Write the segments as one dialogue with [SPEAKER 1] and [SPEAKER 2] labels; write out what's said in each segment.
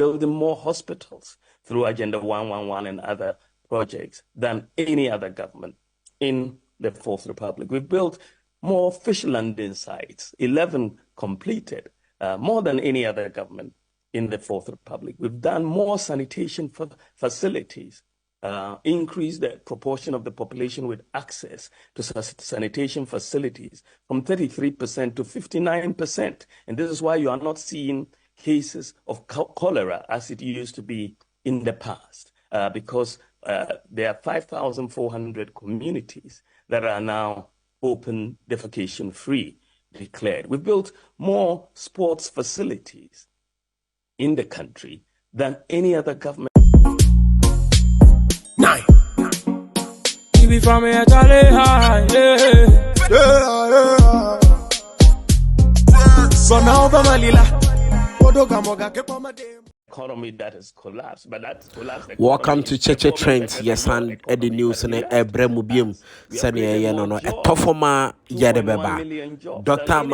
[SPEAKER 1] building more hospitals through Agenda 111 and other projects than any other government in the Fourth Republic. We've built more fish landing sites, 11 completed, more than any other government in the Fourth Republic. We've done more sanitation facilities, increased the proportion of the population with access to sanitation facilities from 33% to 59%. And this is why you are not seeing cases of cholera as it used to be in the past, because there are 5,400 communities that are now open defecation free declared. We've built more sports facilities in the country than any other government.
[SPEAKER 2] Nine. TV from here, Charlie high, So now,
[SPEAKER 1] Economy that has collapsed, but that's collapsed.
[SPEAKER 3] Welcome to Cheche Trends. Yes, and Eddie News and Ebremubium. Sanya no a tofoma yedebeba. Dr.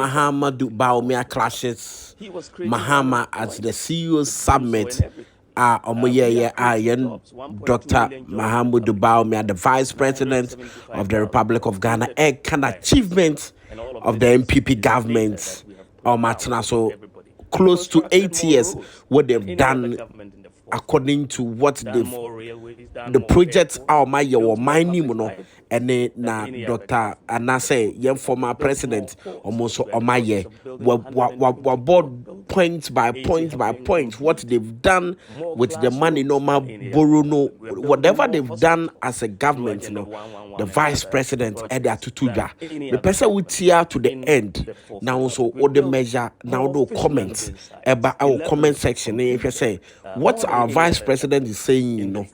[SPEAKER 3] Bawumia clashes Mahama as the CEO summit. Dr. Bawumia, the Vice President of the Republic of Ghana, a kind of achievement of the MPP government. So close to 8 years what they've done according to what the projects are my mining and then na Dr. Anase, young former president, almost on my year, board point by point by point what they've done with the money, no borrow, no whatever they've done as a government, the vice president Eddie Tutuja, the person will tear to the end. Now also all the measure now no comments about our comment section. If you say what our vice president is saying,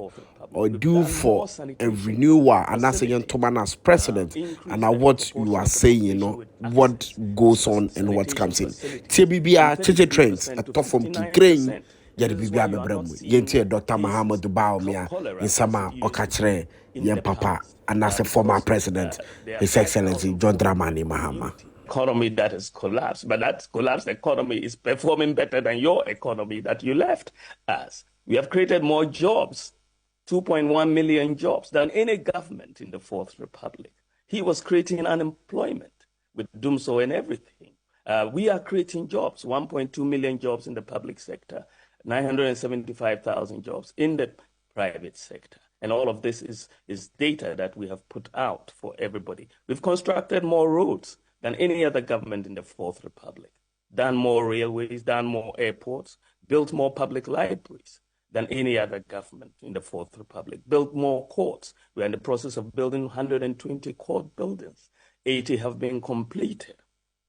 [SPEAKER 3] or due for a renewal, and that's again Toman as president, and what you are saying, what goes on and what comes in. TBBR, Cheche Trends, a top from Kikrain, Yadibia Bebremu, Yentia Dr. Bawumia, in Sama Okachre, Yen Papa, and as a former president, His Excellency John Dramani Mahama.
[SPEAKER 1] Economy that has collapsed, but that collapsed economy is performing better than your economy that you left us. We have created more jobs. 2.1 million jobs than any government in the Fourth Republic. He was creating unemployment with Dumso and everything. We are creating jobs, 1.2 million jobs in the public sector, 975,000 jobs in the private sector. And all of this is data that we have put out for everybody. We've constructed more roads than any other government in the Fourth Republic, done more railways, done more airports, built more public libraries than any other government in the Fourth Republic, built more courts. We're in the process of building 120 court buildings. 80 have been completed.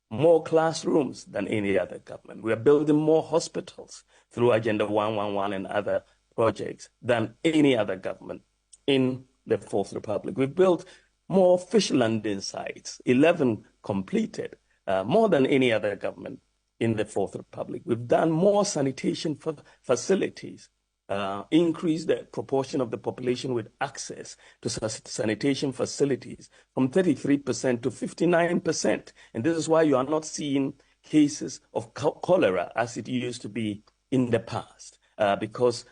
[SPEAKER 1] More classrooms than any other government. We are building more hospitals through Agenda 111 and other projects than any other government in the Fourth Republic. We've built more fish landing sites, 11 completed, more than any other government in the Fourth Republic. We've done more sanitation facilities, increase the proportion of the population with access to sanitation facilities from 33% to 59%. And this is why you are not seeing cases of cholera as it used to be in the past, because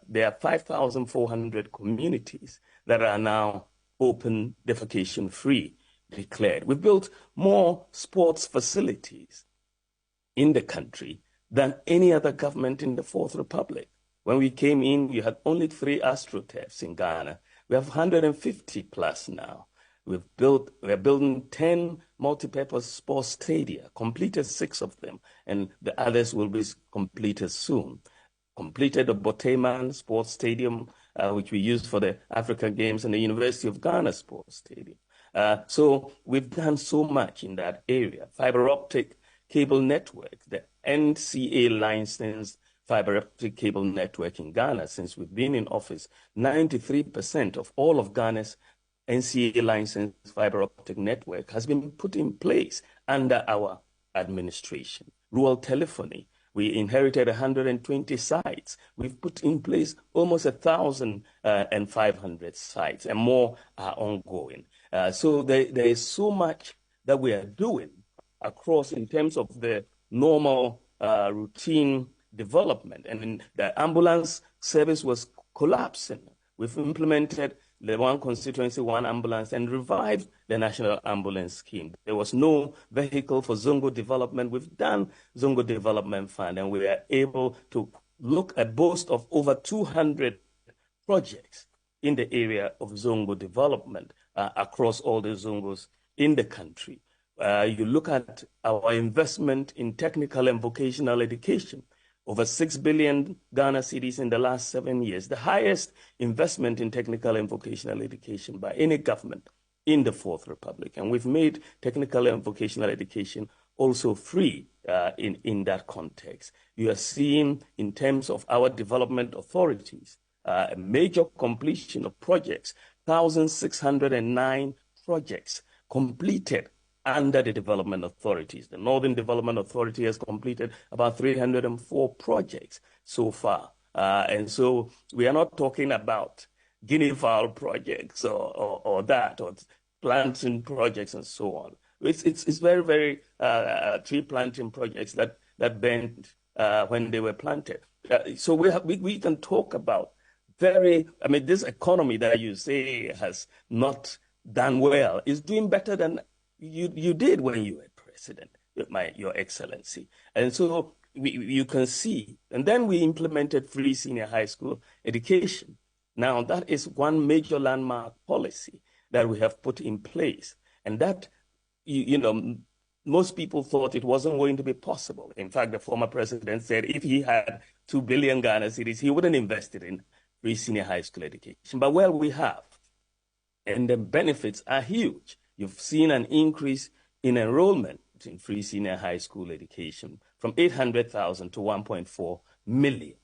[SPEAKER 1] there are 5,400 communities that are now open defecation free declared. We built more sports facilities in the country than any other government in the Fourth Republic. When we came in, you had only 3 AstroTurfs in Ghana. We have 150 plus now. We're building 10 multi-purpose sports stadia, completed 6 of them, and the others will be completed soon. Completed the Boteman Sports Stadium, which we used for the African Games, and the University of Ghana Sports Stadium. So we've done so much in that area. Fiber optic cable network, the NCA licensed fiber optic cable network in Ghana since we've been in office. 93% of all of Ghana's NCA licensed fiber optic network has been put in place under our administration. Rural telephony, we inherited 120 sites. We've put in place almost 1,500 sites, and more are ongoing. So there is so much that we are doing across in terms of the normal routine development. And the ambulance service was collapsing. We've implemented the one constituency, one ambulance, and revived the national ambulance scheme. There was no vehicle for Zongo development. We've done Zongo Development Fund, and we are able to look at boast of over 200 projects in the area of Zongo development across all the Zongos in the country. You look at our investment in technical and vocational education, over 6 billion Ghana cedis in the last 7 years, the highest investment in technical and vocational education by any government in the Fourth Republic. And we've made technical and vocational education also free in that context. You are seeing, in terms of our development authorities, a major completion of projects, 1,609 projects completed under the development authorities. The Northern Development Authority has completed about 304 projects so far. And so we are not talking about guinea fowl projects or planting projects and so on. It's very, very tree planting projects that bent when they were planted. So we can talk about this economy that you say has not done well is doing better than you did when you were president, Your Excellency. And so you can see, and then we implemented free senior high school education. Now that is one major landmark policy that we have put in place. And that, most people thought it wasn't going to be possible. In fact, the former president said if he had 2 billion Ghana cedis, he wouldn't invest it in free senior high school education. But well, we have. And the benefits are huge. You've seen an increase in enrollment in free senior high school education from 800,000 to 1.4 million,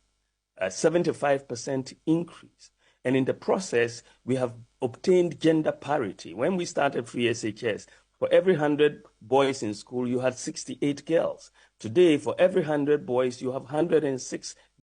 [SPEAKER 1] a 75% increase. And in the process, we have obtained gender parity. When we started free SHS, for every 100 boys in school, you had 68 girls. Today, for every 100 boys, you have 106